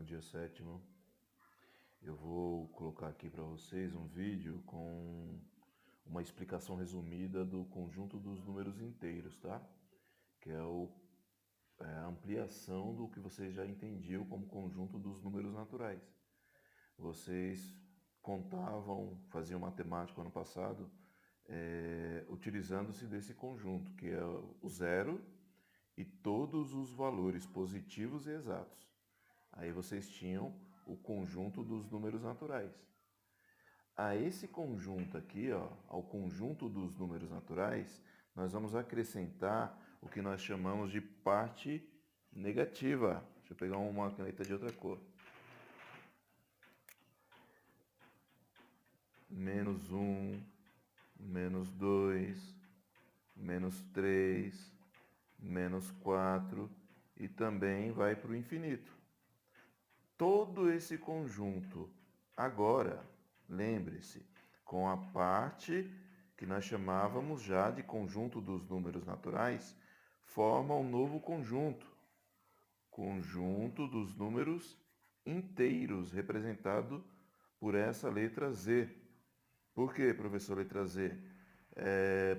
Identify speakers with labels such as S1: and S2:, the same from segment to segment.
S1: Bom dia, sétimo. Eu vou colocar aqui para vocês um vídeo com uma explicação resumida do conjunto dos números inteiros, tá? Que é a ampliação do que vocês já entendiam como conjunto dos números naturais. Vocês contavam, faziam matemática ano passado, utilizando-se desse conjunto, que é o zero e todos os valores positivos e exatos. Aí vocês tinham o conjunto dos números naturais. A esse conjunto aqui, ó, ao conjunto dos números naturais, nós vamos acrescentar o que nós chamamos de parte negativa. Deixa eu pegar uma caneta de outra cor. Menos 1, menos 2, menos 3, menos 4 e também vai para o infinito. Todo esse conjunto, agora, lembre-se, com a parte que nós chamávamos já de conjunto dos números naturais, forma um novo conjunto, conjunto dos números inteiros, representado por essa letra Z. Por que, professor, letra Z?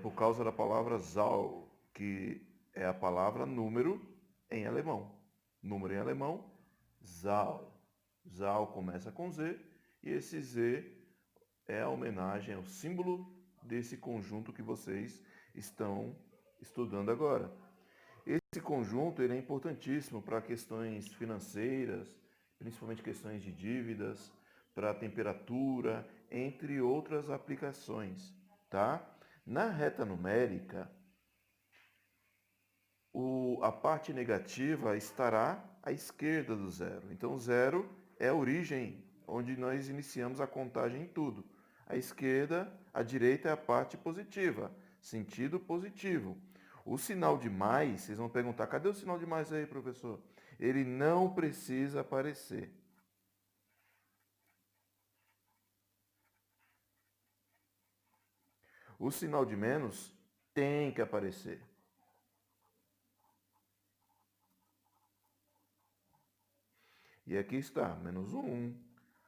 S1: Por causa da palavra Zahl, que é a palavra número em alemão. Número em alemão, Zahl. Zahl começa com Z e esse Z é a homenagem ao símbolo desse conjunto que vocês estão estudando agora. Esse conjunto ele é importantíssimo para questões financeiras, principalmente questões de dívidas, para temperatura, entre outras aplicações, tá? Na reta numérica, a parte negativa estará à esquerda do zero. Então, o zero é a origem onde nós iniciamos a contagem em tudo. À esquerda, à direita é a parte positiva, sentido positivo. O sinal de mais, vocês vão perguntar, cadê o sinal de mais aí, professor? Ele não precisa aparecer. O sinal de menos tem que aparecer. E aqui está, menos 1,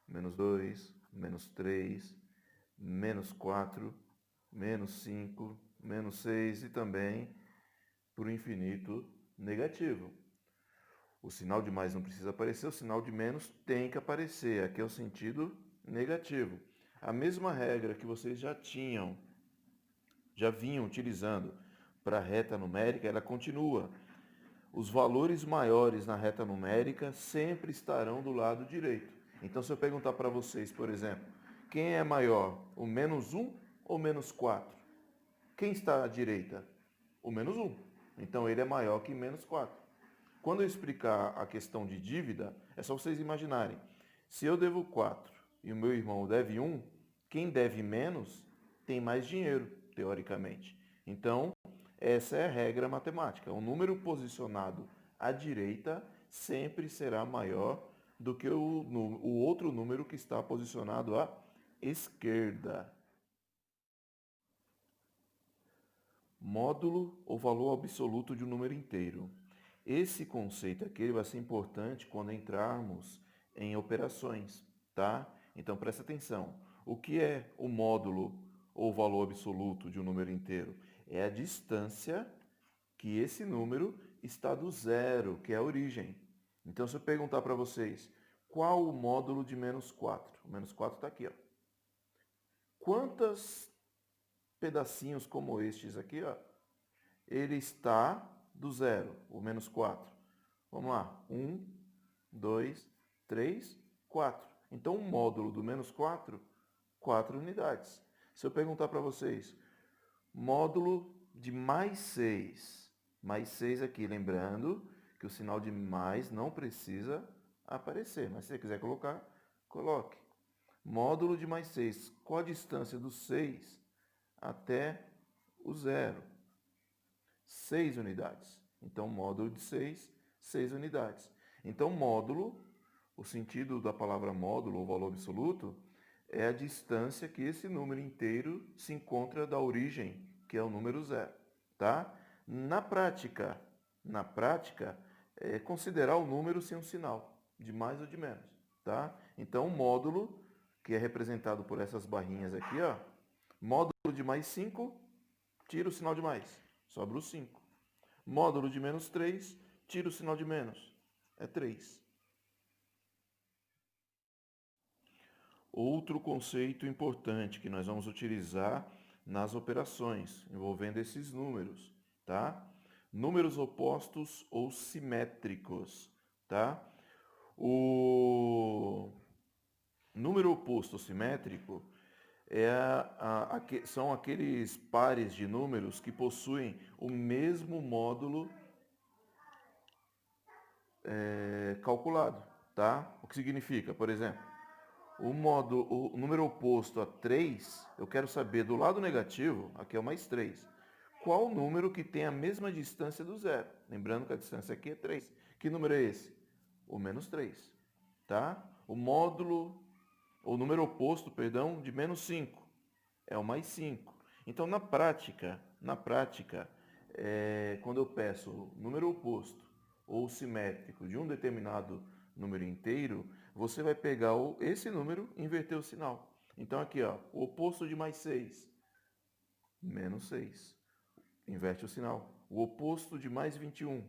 S1: menos 2, menos 3, menos 4, menos 5, menos 6 e também para o infinito negativo. O sinal de mais não precisa aparecer, o sinal de menos tem que aparecer. Aqui é o sentido negativo. A mesma regra que vocês já vinham utilizando para a reta numérica, ela continua. Os valores maiores na reta numérica sempre estarão do lado direito. Então, se eu perguntar para vocês, por exemplo, quem é maior, o menos 1 ou menos 4? Quem está à direita? O menos 1. Então, ele é maior que menos 4. Quando eu explicar a questão de dívida, é só vocês imaginarem. Se eu devo 4 e o meu irmão deve 1, quem deve menos tem mais dinheiro, teoricamente. Então, essa é a regra matemática. O número posicionado à direita sempre será maior do que o outro número que está posicionado à esquerda. Módulo ou valor absoluto de um número inteiro. Esse conceito aqui vai ser importante quando entrarmos em operações, tá? Então presta atenção. O que é o módulo ou valor absoluto de um número inteiro? É a distância que esse número está do zero, que é a origem. Então, se eu perguntar para vocês, qual o módulo de menos 4? O menos 4 está aqui, ó. Quantos pedacinhos como estes aqui, ó, ele está do zero, o menos 4? Vamos lá. 1, 2, 3, 4. Então, o módulo do menos 4, 4 unidades. Se eu perguntar para vocês, módulo de mais 6. Mais 6 aqui, lembrando que o sinal de mais não precisa aparecer. Mas se você quiser colocar, coloque. Módulo de mais 6. Qual a distância do 6 até o zero? 6 unidades. Então, módulo de 6, 6 unidades. Então, módulo, o sentido da palavra módulo, ou valor absoluto, é a distância que esse número inteiro se encontra da origem, que é o número zero, tá? Na prática, é considerar o número sem um sinal. de mais ou de menos, tá? Então, o módulo, que é representado por essas barrinhas aqui, ó, módulo de mais 5, tira o sinal de mais, sobra o 5. Módulo de menos 3, tira o sinal de menos, é 3. Outro conceito importante que nós vamos utilizar nas operações envolvendo esses números, tá? Números opostos ou simétricos, tá? O número oposto ou simétrico são aqueles pares de números que possuem o mesmo módulo calculado, tá? O que significa, por exemplo, o número oposto a 3, eu quero saber do lado negativo, aqui é o mais 3, qual o número que tem a mesma distância do zero? Lembrando que a distância aqui é 3. Que número é esse? O menos 3, tá? O número oposto, perdão, de menos 5 é o mais 5. Então, na prática, quando eu peço o número oposto ou simétrico de um determinado número inteiro, você vai pegar esse número e inverter o sinal. Então, aqui, ó, o oposto de mais 6, menos 6. Inverte o sinal. O oposto de mais 21,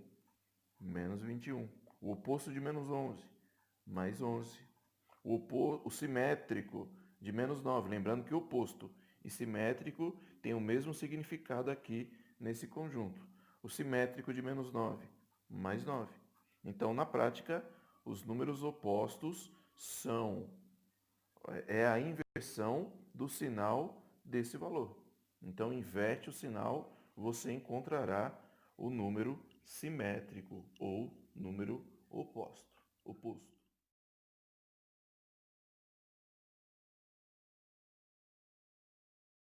S1: menos 21. O oposto de menos 11, mais 11. O simétrico de menos 9. Lembrando que o oposto e simétrico tem o mesmo significado aqui nesse conjunto. O simétrico de menos 9, mais 9. Então, na prática, os números opostos é a inversão do sinal desse valor. Então, inverte o sinal, você encontrará o número simétrico ou número oposto.